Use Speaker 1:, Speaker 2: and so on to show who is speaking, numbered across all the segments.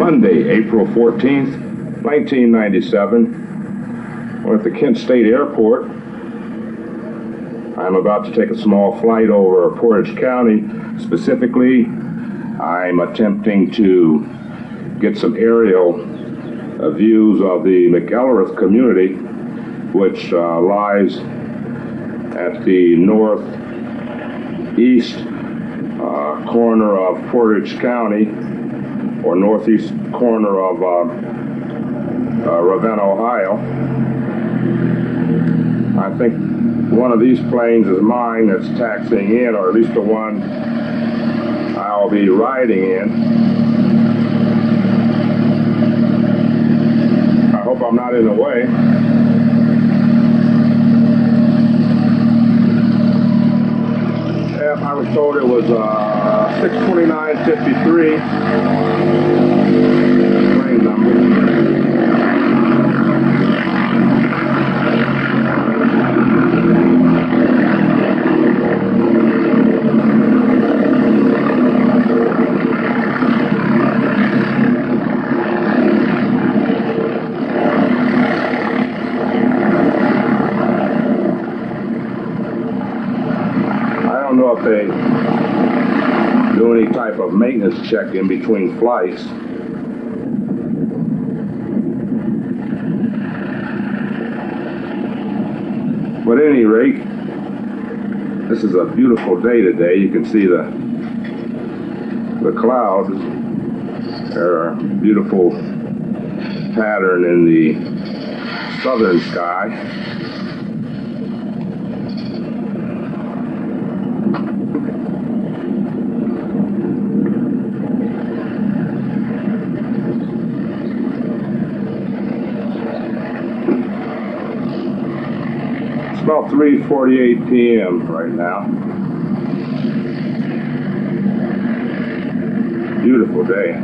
Speaker 1: Monday, April 14th, 1997. We're at the Kent State Airport. I'm about to take a small flight over Portage County. Specifically, I'm attempting to get some aerial views of the McElrath community, which lies at the northeast corner of Portage County, or northeast corner of Ravenna, Ohio. I think one of these planes is mine that's taxiing in, or at least the one I'll be riding in. I hope I'm not in the way. I was told it was 62953 plane number. I don't know if they do any type of maintenance check in between flights. But at any rate, this is a beautiful day today. You can see the clouds. They're a beautiful pattern in the southern sky. It's about 3:48 p.m. right now. Beautiful day.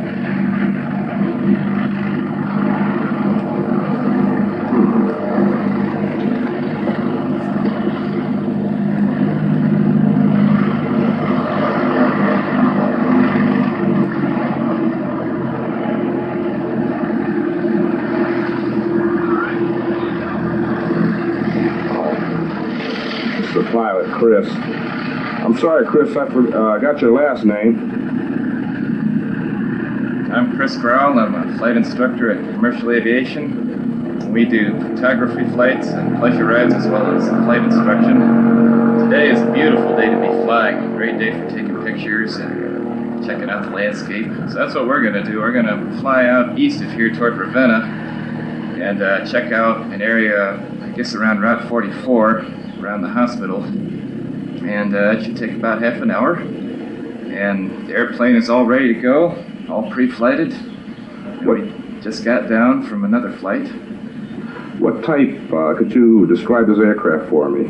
Speaker 1: The pilot, Chris. I'm sorry, Chris, I got your last name.
Speaker 2: I'm Chris Growell. I'm a flight instructor at Commercial Aviation. We do photography flights and pleasure rides as well as flight instruction. Today is a beautiful day to be flying. A great day for taking pictures and checking out the landscape. So that's what we're going to do. We're going to fly out east of here toward Ravenna and check out an area, I guess around Route 44, around the hospital, and it should take about half an hour, and the airplane is all ready to go, all pre-flighted, and we just got down from another flight.
Speaker 1: What type, could you describe this aircraft for me?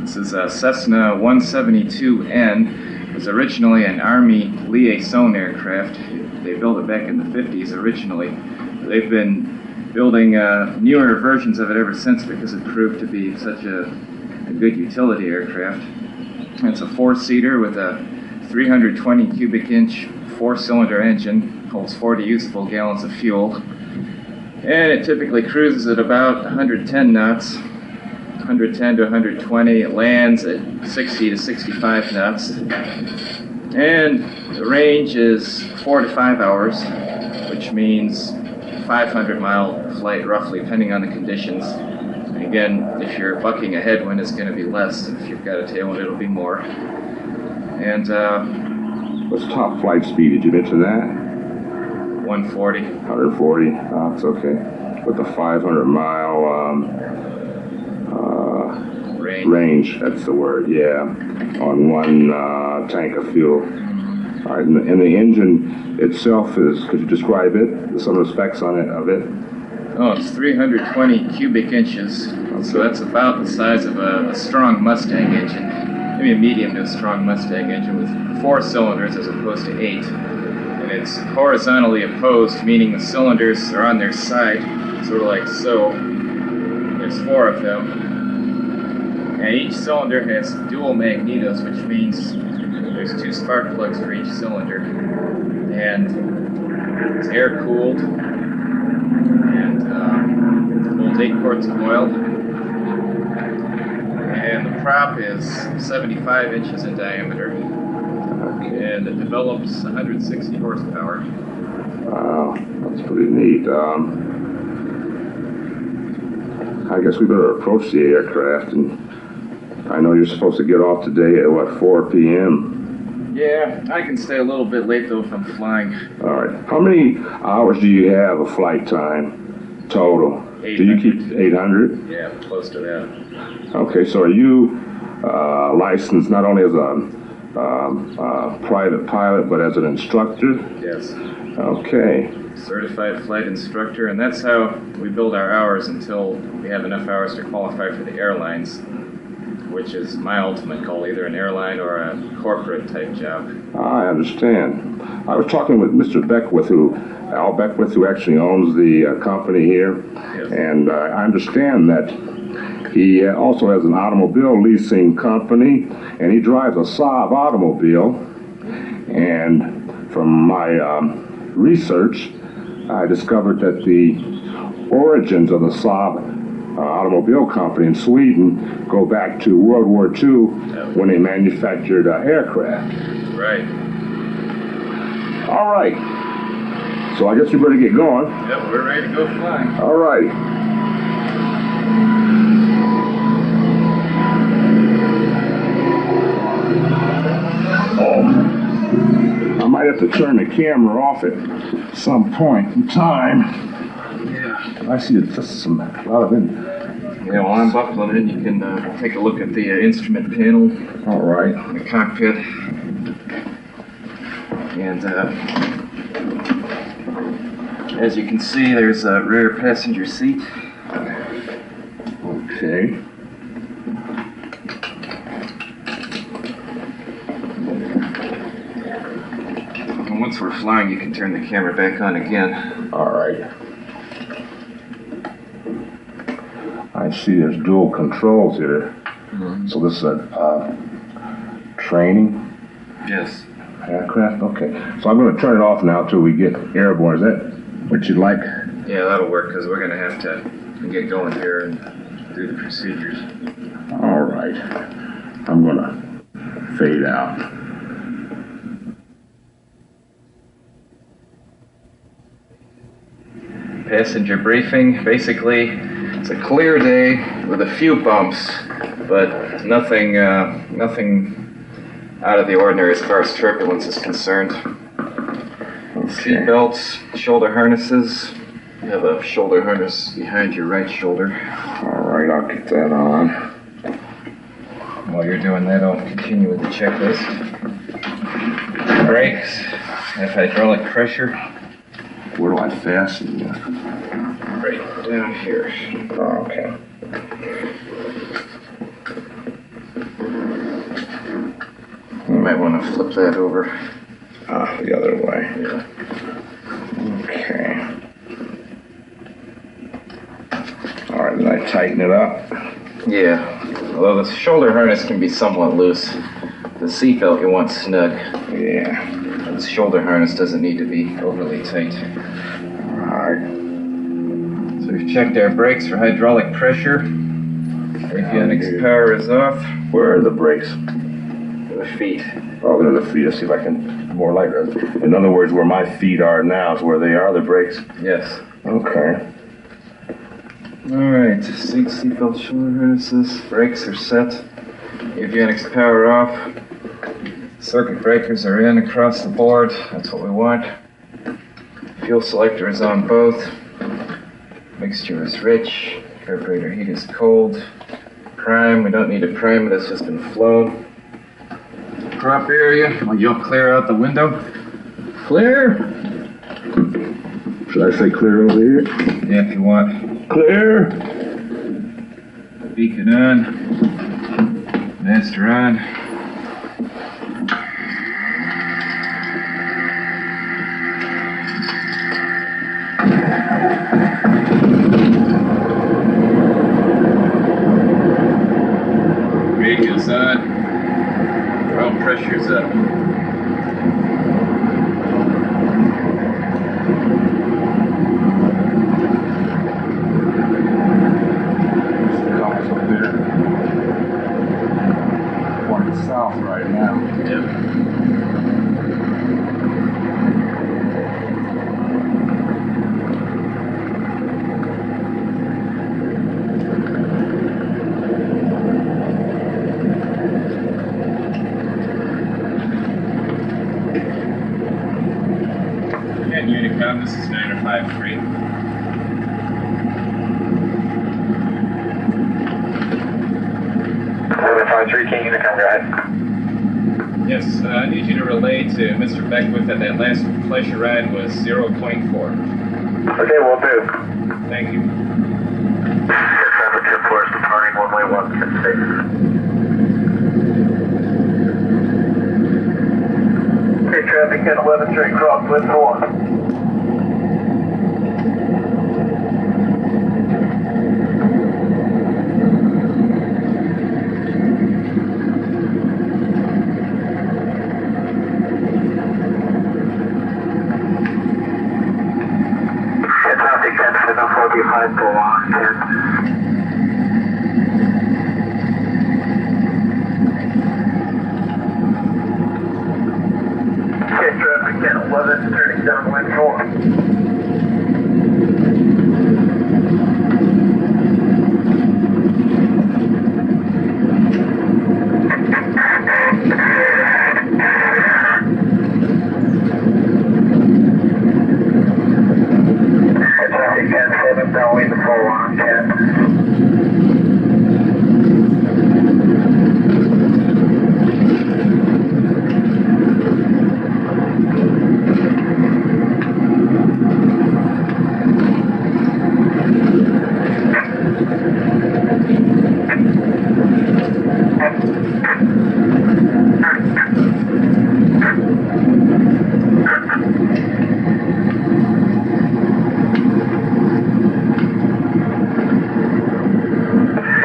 Speaker 2: This is a Cessna 172N. It was originally an Army liaison aircraft. They built it back in the 50s originally. They've been building newer versions of it ever since because it proved to be such a good utility aircraft. It's a four-seater with a 320 cubic inch four-cylinder engine, holds 40 usable gallons of fuel, and it typically cruises at about 110 knots, 110 to 120. It lands at 60 to 65 knots, and the range is 4 to 5 hours, which means 500-mile flight roughly, depending on the conditions. Again, if you're bucking a headwind, it's going to be less. If you've got a tailwind, it'll be more. And
Speaker 1: what's top flight speed? Did you mention that?
Speaker 2: 140.
Speaker 1: 140. Oh, it's okay. With the 500-mile range. That's the word. Yeah, on one tank of fuel. All right, and the engine itself is. Could you describe it? Some of the specs on it of it.
Speaker 2: Oh, it's 320 cubic inches, so that's about the size of a strong Mustang engine, maybe a medium to a strong Mustang engine with 4 cylinders as opposed to 8. And it's horizontally opposed, meaning the cylinders are on their side, sort of like so. There's 4 of them. And each cylinder has dual magnetos, which means there's 2 spark plugs for each cylinder. And It's air cooled and holds 8 quarts of oil. And the prop is 75 inches in diameter. And it develops 160 horsepower.
Speaker 1: Wow, that's pretty neat. I guess we better approach the aircraft, and I know you're supposed to get off today at, what, 4 p.m.?
Speaker 2: Yeah, I can stay a little bit late, though, if I'm flying.
Speaker 1: All right. How many hours do you have of flight time total?
Speaker 2: 800.
Speaker 1: Do you keep 800?
Speaker 2: Yeah, close to that.
Speaker 1: Okay, so are you licensed not only as a private pilot, but as an instructor?
Speaker 2: Yes.
Speaker 1: Okay.
Speaker 2: Certified flight instructor, and that's how we build our hours until we have enough hours to qualify for the airlines, which is my ultimate goal, either an airline or a corporate type job.
Speaker 1: I understand. I was talking with Mr. Beckwith, Al Beckwith, who actually owns the company here,
Speaker 2: Yes.
Speaker 1: and I understand that he also has an automobile leasing company, and he drives a Saab automobile. And from my research, I discovered that the origins of the Saab automobile company in Sweden go back to World War II when they manufactured aircraft.
Speaker 2: Right.
Speaker 1: All right. So I guess you better get going.
Speaker 2: Yep, we're ready to go flying.
Speaker 1: All right. I might have to turn the camera off at some point in time.
Speaker 2: Yeah.
Speaker 1: I see it's just a lot of it.
Speaker 2: Yeah, while I'm buckling in, you can take a look at the instrument panel.
Speaker 1: All right.
Speaker 2: The cockpit. And as you can see, there's a rear passenger seat.
Speaker 1: Okay.
Speaker 2: And once we're flying, you can turn the camera back on again.
Speaker 1: All right. I see there's dual controls here.
Speaker 2: Mm-hmm.
Speaker 1: So this is a training
Speaker 2: Yes.
Speaker 1: aircraft? Okay. So I'm going to turn it off now till we get airborne. Is that what you'd like?
Speaker 2: Yeah, that'll work, because we're going to have to get going here and do the procedures.
Speaker 1: All right. I'm going to fade out.
Speaker 2: Passenger briefing. Basically, it's a clear day with a few bumps, but nothing out of the ordinary as far as turbulence is concerned. Seat belts, shoulder harnesses. You have a shoulder harness behind your right shoulder.
Speaker 1: All right, I'll get that on.
Speaker 2: While you're doing that, I'll continue with the checklist. Brakes, have hydraulic pressure.
Speaker 1: Where do I fasten this?
Speaker 2: Right down here.
Speaker 1: Oh, okay.
Speaker 2: You might want to flip that over.
Speaker 1: The other way.
Speaker 2: Yeah.
Speaker 1: Okay. All right, then I tighten it up.
Speaker 2: Yeah. Although the shoulder harness can be somewhat loose, the seatbelt you want snug.
Speaker 1: Yeah.
Speaker 2: The shoulder harness doesn't need to be overly tight.
Speaker 1: All right.
Speaker 2: So we've checked our brakes for hydraulic pressure. Avionics power is off.
Speaker 1: Where are the brakes?
Speaker 2: The feet.
Speaker 1: Oh, they're the feet. Let's see if I can more like that. In other words, where my feet are now is where they are, the brakes?
Speaker 2: Yes.
Speaker 1: Okay.
Speaker 2: Alright, seatbelt, shoulder harnesses, brakes are set. Avionics power off. Circuit breakers are in across the board. That's what we want. Fuel selector is on both. Mixture is rich. Carburetor heat is cold. Prime, we don't need to prime it, it's just been flown. Prop area, well, you'll clear out the window. Clear?
Speaker 1: Should I say clear over here?
Speaker 2: Yeah, if you want.
Speaker 1: Clear.
Speaker 2: Beacon on. Master on. Radio's on. Oil pressure's up. this is 953.
Speaker 3: 753, King Unit, come right.
Speaker 2: Yes, I need you to relay to Mr. Beckwith that that last pleasure ride was 0.4.
Speaker 3: Okay, will do.
Speaker 2: Thank you.
Speaker 3: Traffic 10-4 is departing one-way 166. Okay, traffic 10-11 straight cross, left 1. Traffic 10-7 45 full on 10. Okay, traffic 10-11 turning downwind 4. Traffic 10-7 downwind 4 on 10.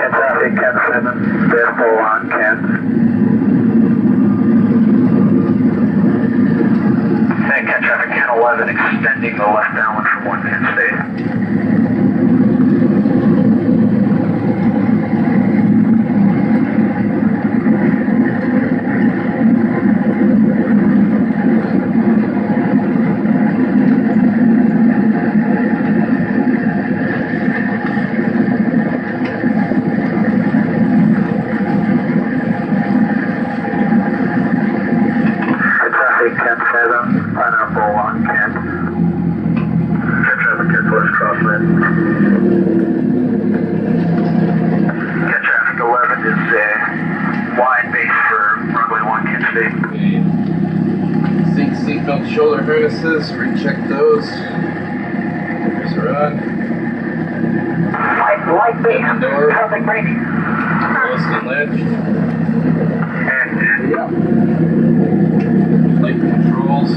Speaker 3: Traffic 10-7, they're full on 10. And traffic 10-11 extending the left downwind from 1 Penn State. Traffic 10-7, pineapple on 10. Traffic 10-4 crosswind. Traffic 11 is wide base for runway 1 Kent State.
Speaker 2: Seatbelt shoulder harnesses, recheck those. There's a rod.
Speaker 3: Light base,
Speaker 2: Door.
Speaker 3: traffic braking.
Speaker 2: Closed and latched.
Speaker 3: Yeah.
Speaker 2: Light controls.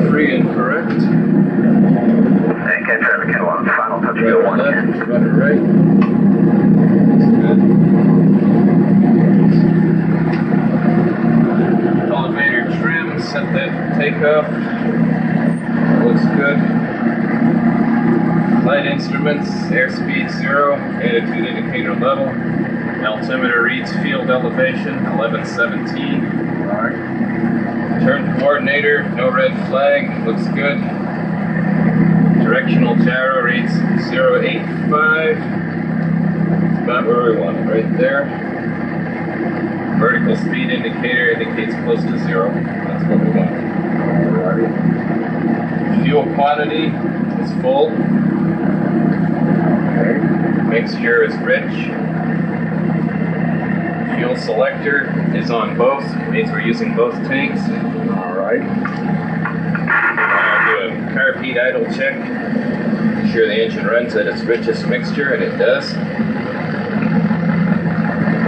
Speaker 2: Free and correct.
Speaker 3: And traffic 10-11, final touch go 1
Speaker 2: Rudder
Speaker 3: Kent.
Speaker 2: left, rudder right. That's good. Elevator trim, set that for takeoff. Looks good. Flight instruments, airspeed 0, attitude indicator level. Altimeter reads field elevation, 1117.
Speaker 3: Alright.
Speaker 2: Turn coordinator, no red flag, looks good. Directional gyro reads 085. About where we want it, right there. Vertical speed indicator indicates close to 0. That's what we want.
Speaker 3: Alrighty.
Speaker 2: Fuel quantity is full.
Speaker 3: Okay.
Speaker 2: Mixture is rich. Fuel selector is on both. It means we're using both tanks.
Speaker 3: Alright.
Speaker 2: I'll do a carb heat idle check. Make sure the engine runs at its richest mixture, and it does.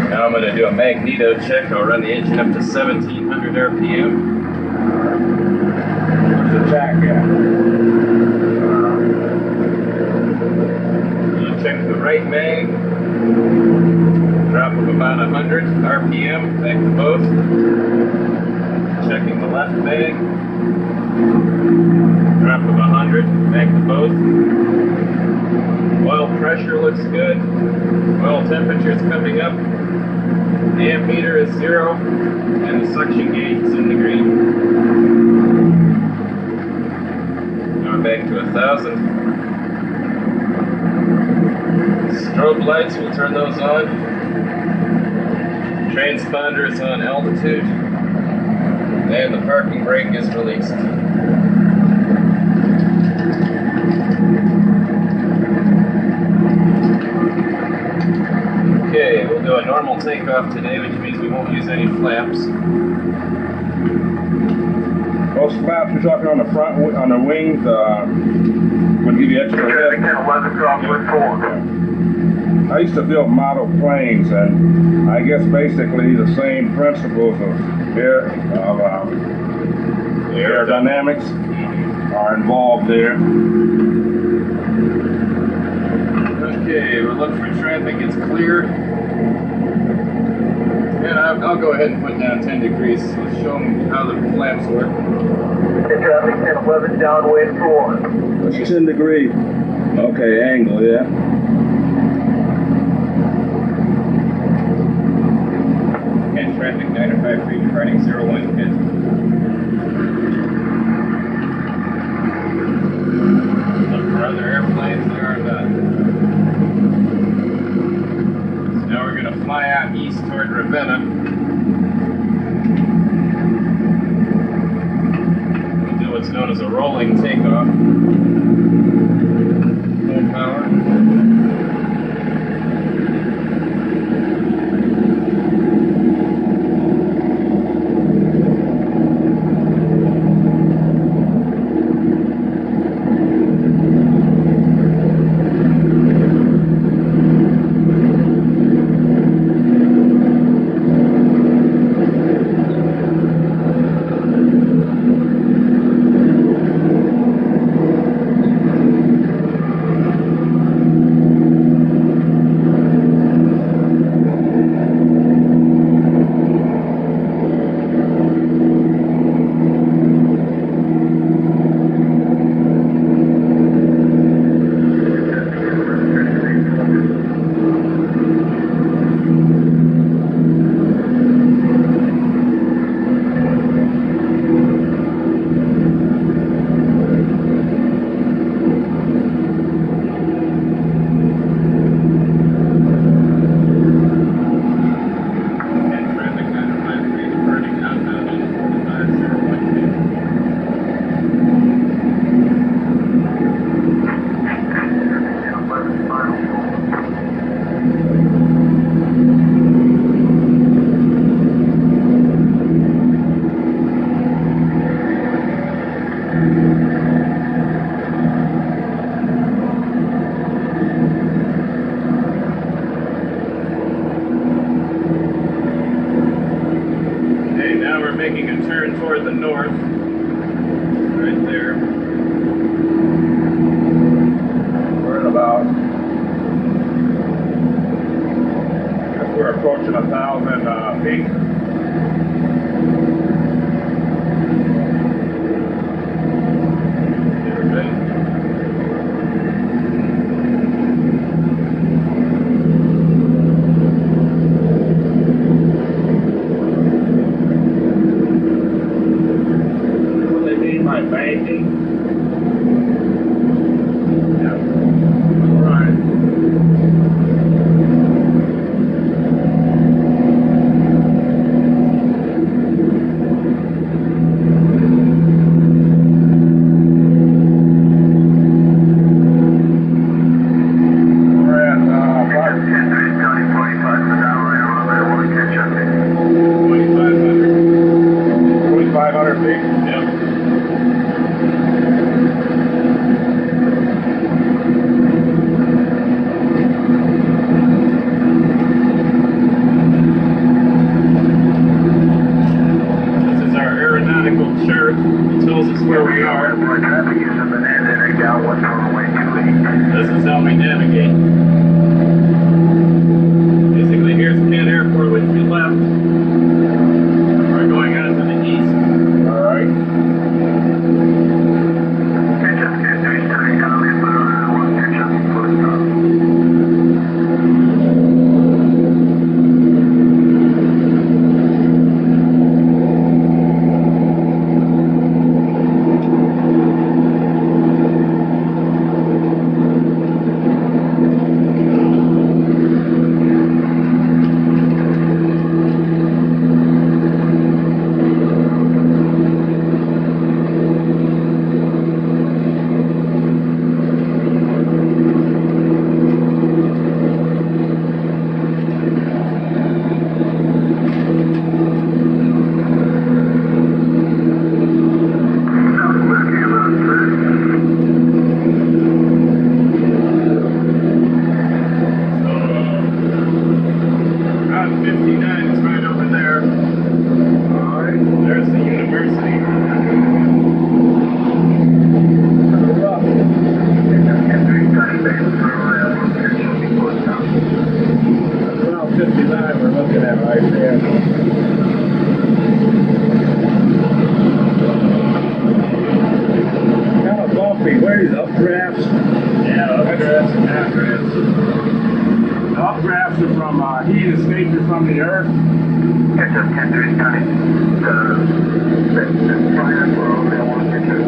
Speaker 2: Now I'm going to do a magneto check. I'll run the engine up to 1700 RPM.
Speaker 3: Where's the jack at?
Speaker 2: I'll check the right mag. Drop of about 100 RPM. Back to both. Checking the left mag. Drop of 100. Back to both. Oil pressure looks good. Oil temperature is coming up. The ammeter is 0, and the suction gauge is in the green. Now back to 1,000. Strobe lights, we'll turn those on. Transponder is on altitude. And the parking brake is released. Okay, we'll do a normal takeoff today, which means we won't use any flaps.
Speaker 1: Those flaps you're talking on the front, on the wings, would give you extra
Speaker 3: Traffic
Speaker 1: lift.
Speaker 3: 1011 crosswind 4.
Speaker 1: I used to build model planes, and I guess basically the same principles of aerodynamics are involved there.
Speaker 2: Okay, we'll look for traffic, it's clear. And I'll go ahead and put down 10 degrees. Let's show them how the flaps work.
Speaker 3: Traffic 1011 downwind for 1.
Speaker 1: That's 10 degree. Okay, angle, yeah.
Speaker 2: And traffic 953 departing 01 pit. Look for other airplanes, there are none. So now we're going to fly out east toward Ravenna. We'll do what's known as a rolling takeoff. Full power. Making a turn toward the north, right there.
Speaker 1: We're at about, as we're approaching 1,000 feet. Banking. Yeah. All right. We're at
Speaker 3: 45 an hour. I want to catch up.
Speaker 1: 2,500 feet.
Speaker 2: Yep. Chart. It tells us where we are.
Speaker 3: Traffic is in the net and down 1 runway 28.
Speaker 2: This is how we navigate. Basically, here's Kent Airport, which we left. We're going out to the east.
Speaker 1: All right.
Speaker 3: Catch up, Kent 330, comment, but I want to catch up before it stops.
Speaker 1: the earth?
Speaker 3: It's just 10-30 times the prior for all that one picture.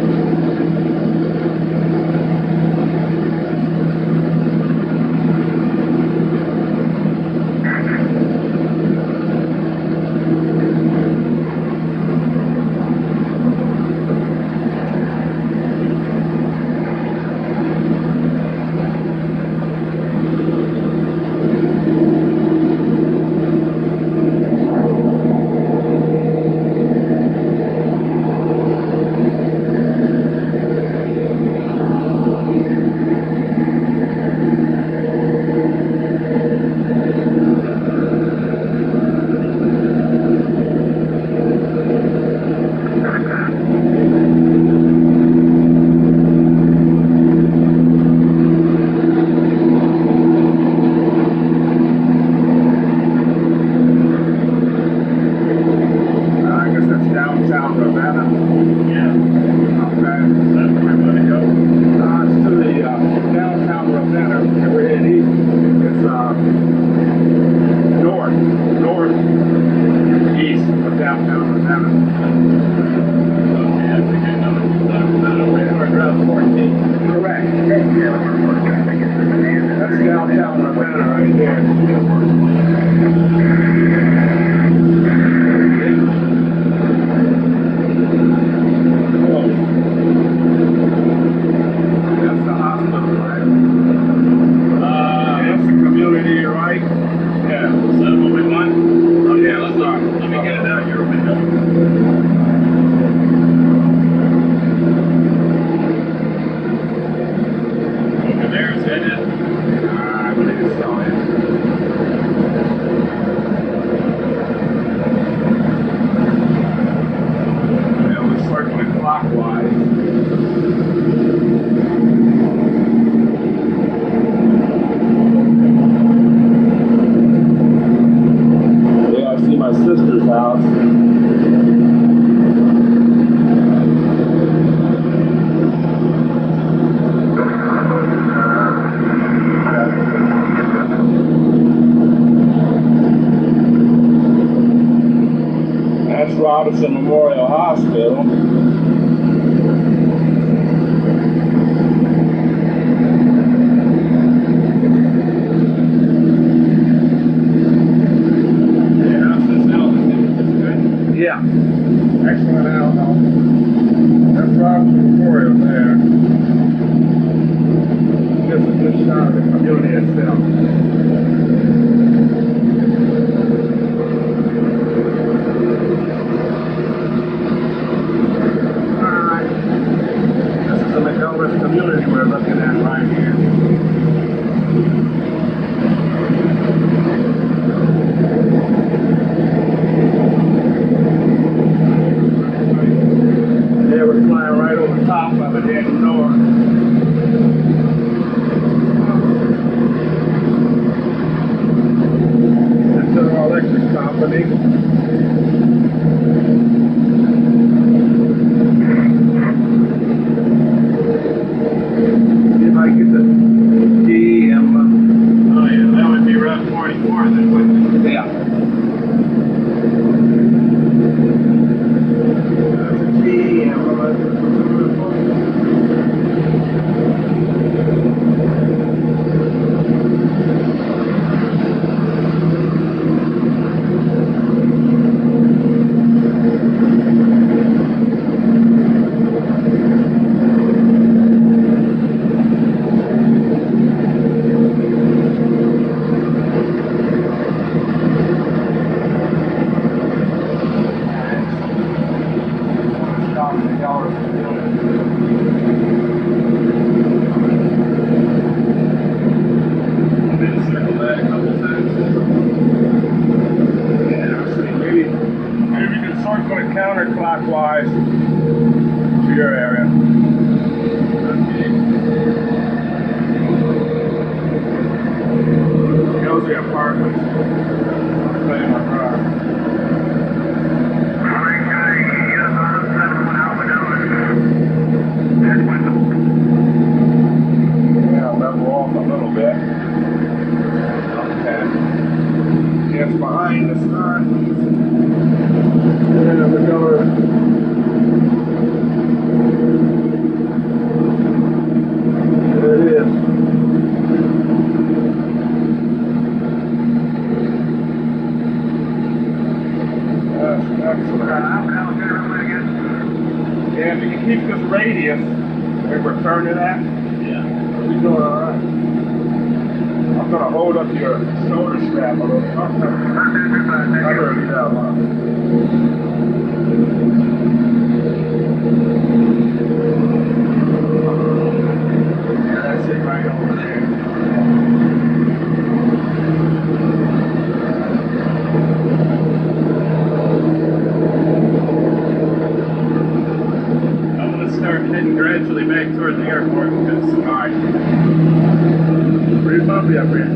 Speaker 1: Memorial Hospital. Yeah. Excellent outcome. That's Robinson Memorial there. Gives a good shot of the community itself. Community we're looking at right here. They were flying right over top of it heading north. That's our electric company. Counterclockwise to your area. Those are the apartments. I'll play in my car. Yeah, level off a little bit. Okay. It's behind us. if you can keep this radius where we're turning at, we're doing all right. I'm gonna hold up your shoulder strap a little. I heard you down, Mom. Yeah, that's it right over there.
Speaker 2: I'm gonna start heading gradually back toward the airport because
Speaker 1: All right. Pretty bumpy up here.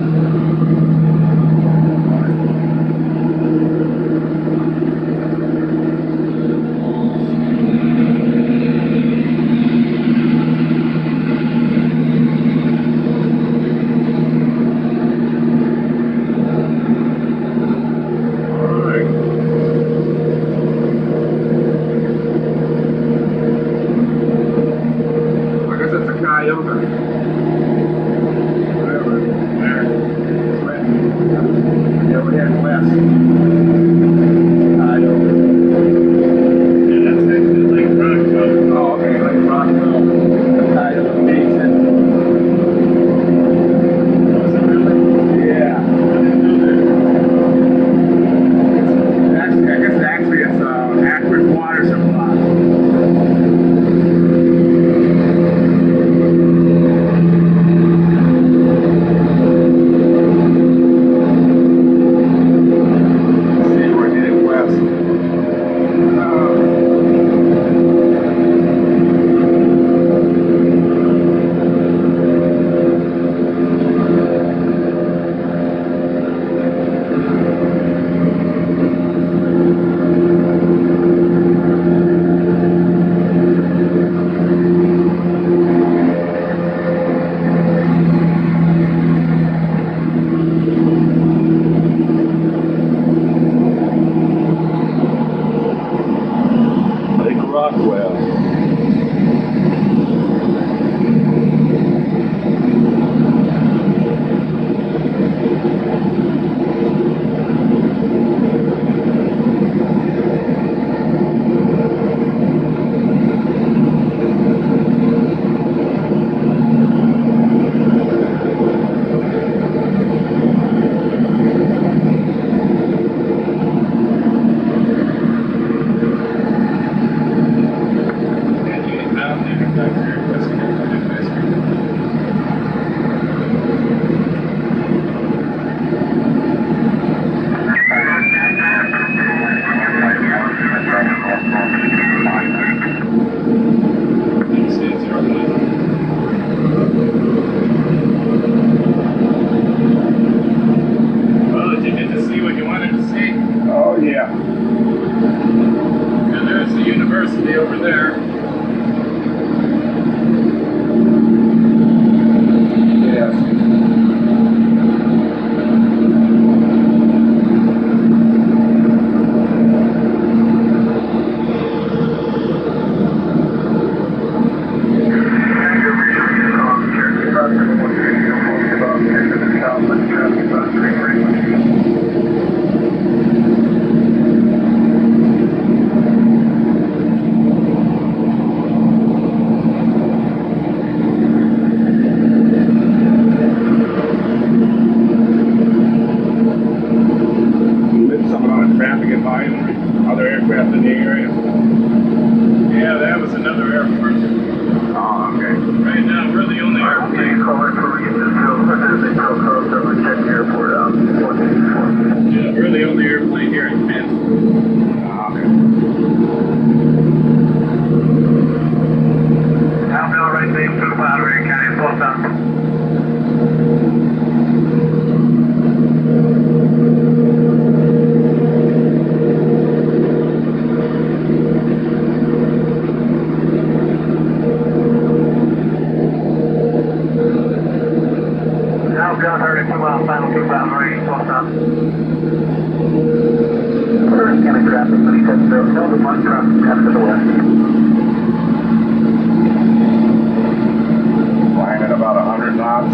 Speaker 1: Flying at about 100 knots.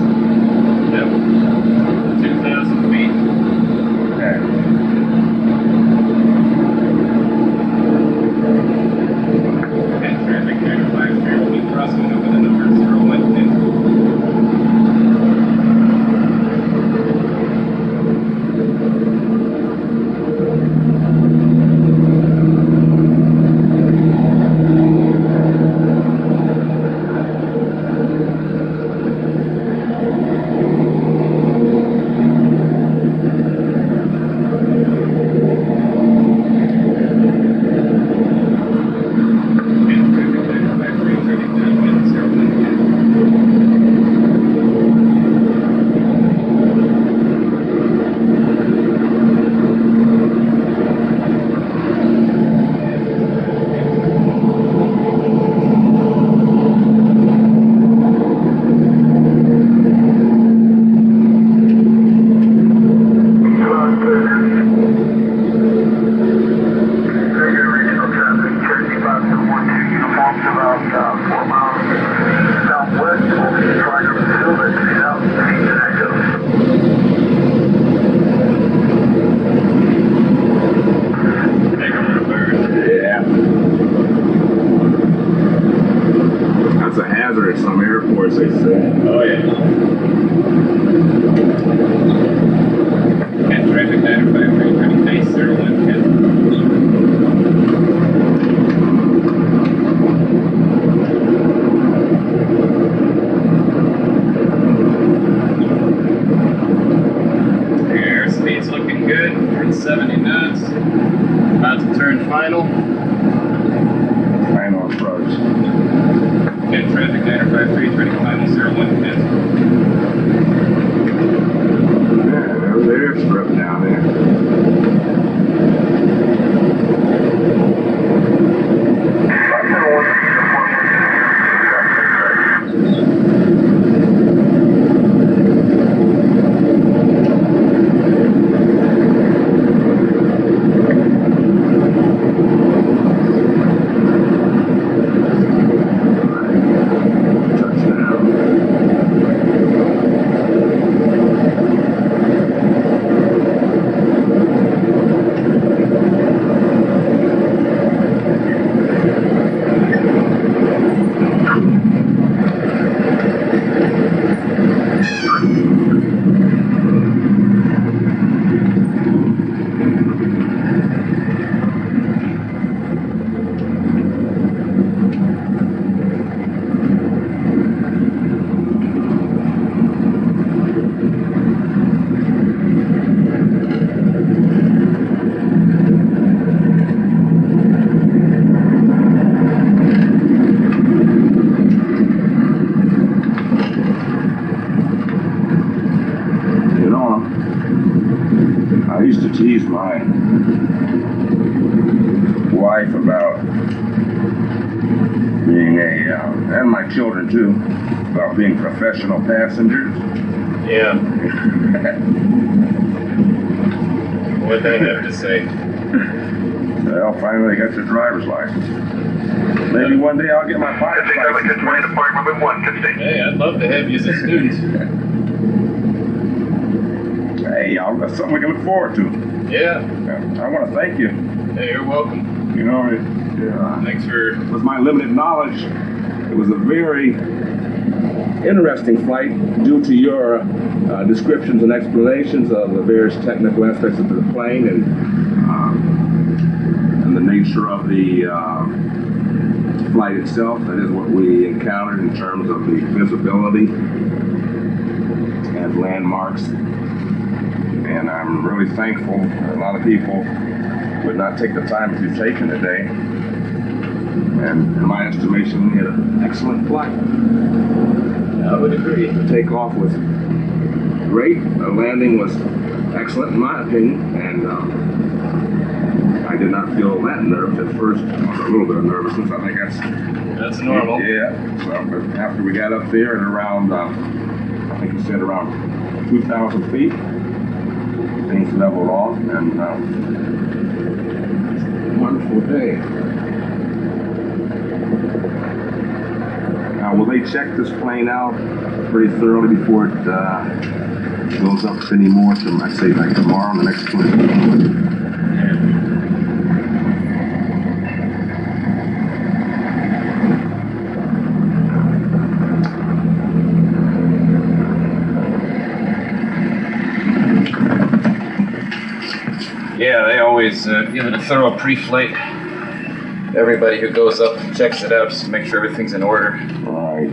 Speaker 2: Yep. 2,000 feet.
Speaker 1: Okay.
Speaker 2: And traffic
Speaker 1: they say.
Speaker 2: Oh, yeah. And traffic 953, base 0110. Airspeed's looking good. We're at 70 knots. About to turn final.
Speaker 1: Final approach.
Speaker 2: And traffic 953, turning final 0110.
Speaker 1: Yeah, there's the airstrip down there. I used to tease my wife about being and my children too, about being professional passengers.
Speaker 2: Yeah. What'd they have to say?
Speaker 1: Well, finally got your driver's license. Maybe one day I'll get my pilot's license.
Speaker 3: Department 1, Constate.
Speaker 2: Hey, I'd love to have you as a student.
Speaker 1: Hey, that's something we can look forward to.
Speaker 2: Yeah.
Speaker 1: I want to thank you.
Speaker 2: Hey, you're welcome.
Speaker 1: You know,
Speaker 2: Thanks for...
Speaker 1: with my limited knowledge, it was a very interesting flight due to your descriptions and explanations of the various technical aspects of the plane and the nature of the flight itself. That is what we encountered in terms of the visibility and landmarks. And I'm really thankful. A lot of people would not take the time that you've taken today. And in my estimation, we had an excellent flight.
Speaker 2: I would agree.
Speaker 1: The takeoff was great. The landing was excellent, in my opinion. And I did not feel that nervous at first. A little bit of nervousness. I think
Speaker 2: That's normal.
Speaker 1: Yeah. So, but after we got up there at around, I think you said around 2,000 feet, things leveled off, and wonderful day. Now, will they check this plane out pretty thoroughly before it goes up anymore? So I say like tomorrow, the next plane.
Speaker 2: Yeah, they always give it a thorough pre-flight. Everybody who goes up checks it out just to make sure everything's in order.
Speaker 1: Right.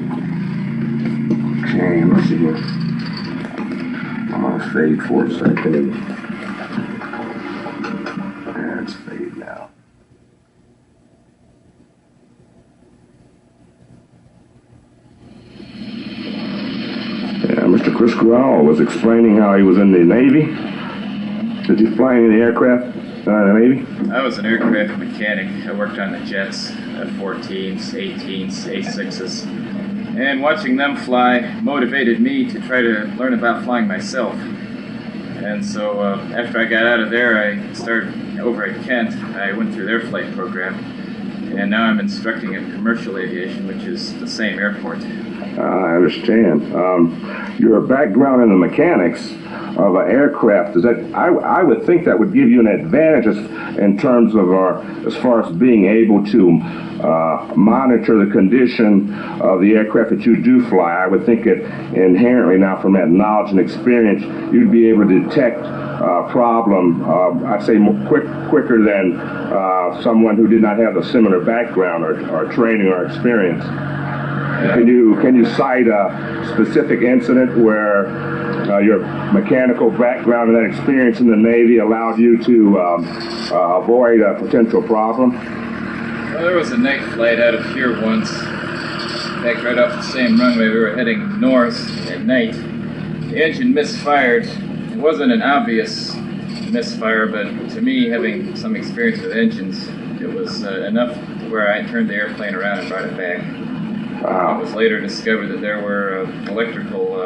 Speaker 1: Okay, let's see here. I'm gonna fade for a second. Yeah, it's fade now. Yeah, Mr. Chris Corral was explaining how he was in the Navy. Did you fly any aircraft in the Navy?
Speaker 2: I was an aircraft mechanic. I worked on the jets, F-14s, 18s, A-6s. And watching them fly motivated me to try to learn about flying myself. And so after I got out of there, I started over at Kent. I went through their flight program. And now I'm instructing in commercial aviation, which is the same airport.
Speaker 1: I understand. Your background in the mechanics, of an aircraft, I would think that would give you an advantage in terms of as far as being able to monitor the condition of the aircraft that you do fly. I would think that inherently now from that knowledge and experience, you'd be able to detect problem, I'd say quicker than someone who did not have a similar background or training or experience. Can you cite a specific incident where your mechanical background and that experience in the Navy allowed you to avoid a potential problem?
Speaker 2: Well, there was a night flight out of here once. In fact, right off the same runway, we were heading north at night. The engine misfired. It wasn't an obvious misfire, but to me, having some experience with engines, it was enough to where I turned the airplane around and brought it back.
Speaker 1: Wow.
Speaker 2: It was later discovered that there were electrical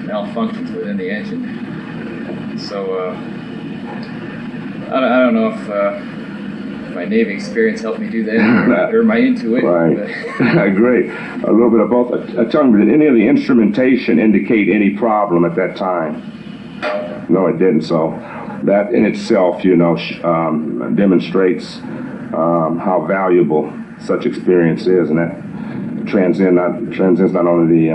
Speaker 2: malfunctions within the engine. So I don't know if my Navy experience helped me do that or my intuition.
Speaker 1: Right. Great. A little bit of both. Tell me, did any of the instrumentation indicate any problem at that time? No, it didn't. So that in itself, demonstrates how valuable such experience is, and that transcends not only the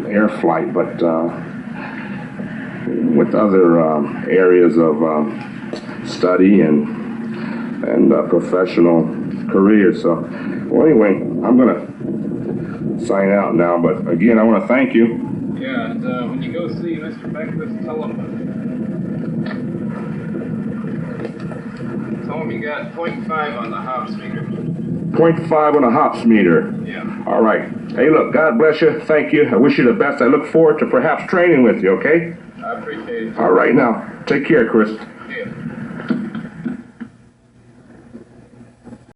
Speaker 1: air flight, but with other areas of study and professional career. So, well, anyway, I'm going to sign out now. But again, I want to thank you.
Speaker 2: Yeah, and when you go see Mr. Beckwith, tell him you got 0.5 on the hops meter.
Speaker 1: 0.5 on a hops meter.
Speaker 2: Yeah.
Speaker 1: All right. Hey, look, God bless you. Thank you. I wish you the best. I look forward to perhaps training with you, okay?
Speaker 2: I appreciate it.
Speaker 1: All right, now. Take care, Chris.